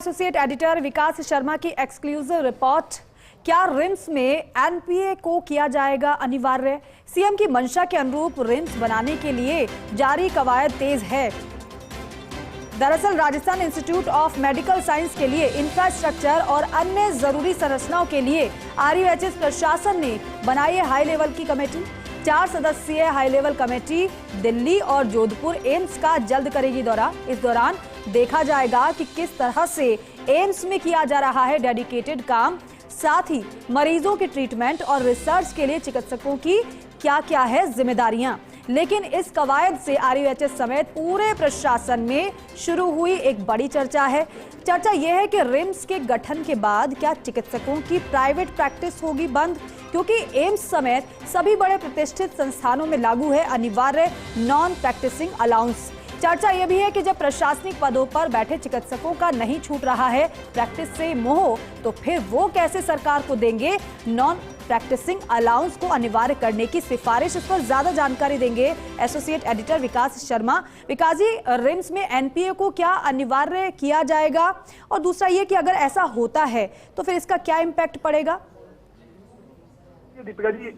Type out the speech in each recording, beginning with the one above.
Associate editor विकास शर्मा की exclusive report. क्या RIMS में एनपीए को किया जाएगा अनिवार्य? सीएम की मंशा के अनुरूप रिम्स बनाने के लिए जारी कवायद तेज है। दरअसल Rajasthan institute of medical science के लिए इंफ्रास्ट्रक्चर और अन्य जरूरी संरचनाओं के लिए आरयूएचएस प्रशासन ने बनाई है हाई लेवल की कमेटी। 4 सदस्यीय हाई लेवल कमेटी दिल्ली और जोधपुर एम्स का जल्द करेगी दौरा। इस दौरान देखा जाएगा कि किस तरह से एम्स में किया जा रहा है डेडिकेटेड काम, साथ ही मरीजों के ट्रीटमेंट और रिसर्च के लिए चिकित्सकों की क्या क्या है जिम्मेदारियां। लेकिन इस कवायद से आरयूएचएस समेत पूरे प्रशासन में शुरू हुई एक बड़ी चर्चा है। चर्चा यह है कि रिम्स के गठन के बाद क्या चिकित्सकों की प्राइवेट प्रैक्टिस होगी बंद, क्योंकि एम्स समेत सभी बड़े प्रतिष्ठित संस्थानों में लागू है अनिवार्य नॉन प्रैक्टिसिंग अलाउंस। चर्चा यह भी है कि जब प्रशासनिक पदों पर बैठे चिकित्सकों का नहीं छूट रहा है प्रैक्टिस से मोह, तो फिर वो कैसे सरकार को देंगे नॉन प्रैक्टिसिंग अलाउंस को अनिवार्य करने की सिफारिश। इस पर ज्यादा जानकारी देंगे एसोसिएट एडिटर विकास शर्मा। विकास जी, रिम्स में एनपीए को क्या अनिवार्य किया जाएगा, और दूसरा ये कि अगर ऐसा होता है तो फिर इसका क्या इम्पैक्ट पड़ेगा? दीपिका जी,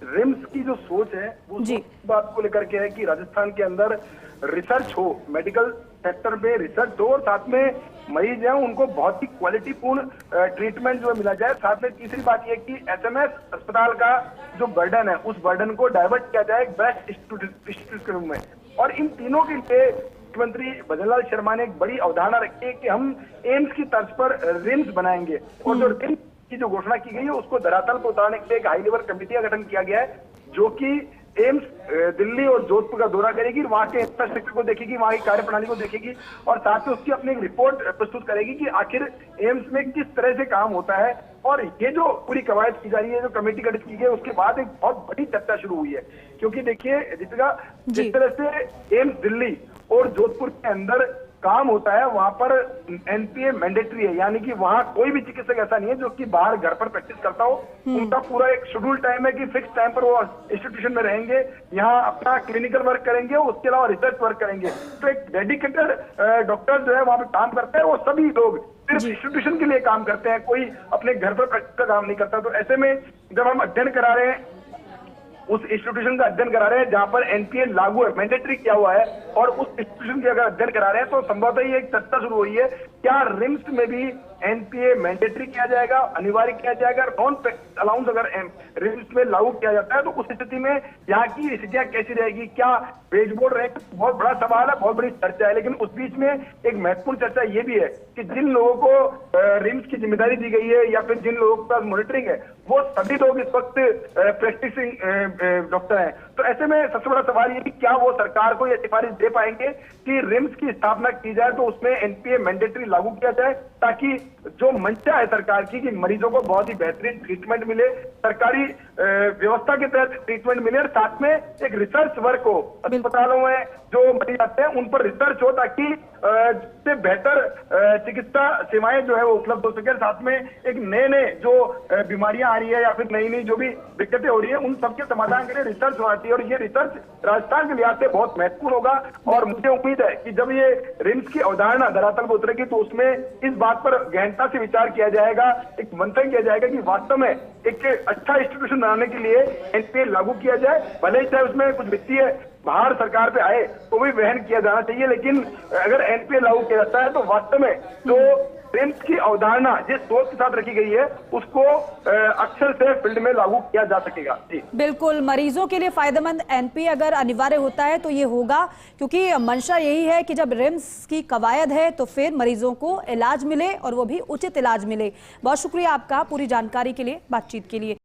रिम्स की जो सोच है वो बात को लेकर के है कि राजस्थान के अंदर रिसर्च हो, मेडिकल सेक्टर में रिसर्च हो, और साथ में मरीज हैं उनको बहुत ही क्वालिटीपूर्ण ट्रीटमेंट जो मिला जाए। साथ में तीसरी बात यह कि एसएमएस अस्पताल का जो बर्डन है उस बर्डन को डाइवर्ट किया जाए बेस्ट इंस्टीट्यूट के रूप में। और इन तीनों के लिए मुख्यमंत्री भजनलाल शर्मा ने एक बड़ी अवधारणा रखी है कि हम एम्स की तर्ज पर रिम्स बनाएंगे, और जो रिम्स की जो घोषणा की गई है उसको धरातल पर उतारने के लिए एक हाई लेवल कमेटी का गठन किया गया है, जो कि एम्स दिल्ली और जोधपुर का दौरा करेगी, वहां के इंफ्रास्ट्रक्चर को देखेगी, वहां की कार्यप्रणाली को देखेगी, और साथ में उसकी अपनी एक रिपोर्ट प्रस्तुत करेगी कि आखिर एम्स में किस तरह से काम होता है। और ये जो पूरी कवायद की जा रही है, जो कमेटी गठित की गई है, उसके बाद एक बहुत बड़ी चर्चा शुरू हुई है। क्योंकि देखिए दीपिका, जिस तरह से एम्स दिल्ली और जोधपुर के अंदर काम होता है वहां पर एनपीए मैंडेटरी है, यानी कि वहां कोई भी चिकित्सक ऐसा नहीं है जो कि बाहर घर पर प्रैक्टिस करता हो। उनका पूरा एक शेड्यूल टाइम है कि फिक्स टाइम पर वो इंस्टीट्यूशन में रहेंगे, यहाँ अपना क्लिनिकल वर्क करेंगे, उसके अलावा रिसर्च वर्क करेंगे। तो एक डेडिकेटेड डॉक्टर जो है वहां पर काम करते हैं, वो सभी लोग सिर्फ इंस्टीट्यूशन के लिए काम करते हैं, कोई अपने घर पर प्रैक्टिस का काम नहीं करता। तो ऐसे में जब हम अध्ययन करा रहे हैं, उस इंस्टीट्यूशन का अध्ययन करा रहे हैं जहां पर एनपीए लागू है, मैंडेटरी किया हुआ है, और उस इंस्टीट्यूशन की अगर अध्ययन करा रहे हैं तो संभवतः ये एक चर्चा शुरू हुई है, क्या रिम्स में भी एनपीए मैंडेटरी किया जाएगा, अनिवार्य किया जाएगा। नॉन प्रैक्टिस अलाउंस अगर रिम्स में लागू किया जाता है तो उस स्थिति में यहाँ की स्थितियां कैसी रहेगी, क्या पेज बोर्ड रहेगा? बहुत बड़ा सवाल है, बहुत बड़ी चर्चा है। लेकिन उस बीच में एक महत्वपूर्ण चर्चा ये भी है कि जिन लोगों को रिम्स की जिम्मेदारी दी गई है या फिर जिन लोगों के पास मॉनिटरिंग है, वो सभी लोग इस वक्त प्रैक्टिसिंग डॉक्टर हैं। तो ऐसे में सबसे बड़ा सवाल ये कि क्या वो सरकार को यह सिफारिश दे पाएंगे कि रिम्स की स्थापना की जाए तो उसमें एनपीए मैंडेटरी लागू किया जाए, ताकि जो मंशा है सरकार की कि मरीजों को बहुत ही बेहतरीन ट्रीटमेंट मिले, सरकारी व्यवस्था के तहत ट्रीटमेंट मिले, और साथ में एक रिसर्च वर्क हो, अस्पतालों में जो मरीज आते हैं उन पर रिसर्च हो, ताकि से बेहतर चिकित्सा सेवाएं जो है वो उपलब्ध हो सके। साथ में एक नए जो बीमारियां आ रही है या फिर नई जो भी दिक्कतें हो रही है उन सबके समाधान के लिए रिसर्च होना चाहिए, और ये रिसर्च राजस्थान के लिहाज से बहुत महत्वपूर्ण होगा। और मुझे उम्मीद है कि जब ये रिम्स की अवधारणा धरातल पर उतरेगी तो उसमें इस बात पर गहनता से विचार किया जाएगा, एक मंथन किया जाएगा कि वास्तव में एक अच्छा इंस्टीट्यूशन बनाने के लिए एनपीए लागू किया जाए। भले ही चाहे उसमें कुछ वित्तीय भार सरकार पे आए तो भी वहन किया जाना चाहिए, लेकिन अगर एनपीए लागू किया जाता है तो वास्तव में जो रिम्स की अवधारणा जिस सोच के साथ रखी गई है उसको अक्षर से फील्ड में लागू किया जा सकेगा। जी बिल्कुल, मरीजों के लिए फायदेमंद एनपीए अगर अनिवार्य होता है तो ये होगा, क्योंकि मंशा यही है कि जब रिम्स की कवायद है तो फिर मरीजों को इलाज मिले, और वो भी उचित इलाज मिले। बहुत शुक्रिया आपका पूरी जानकारी के लिए, बातचीत के लिए।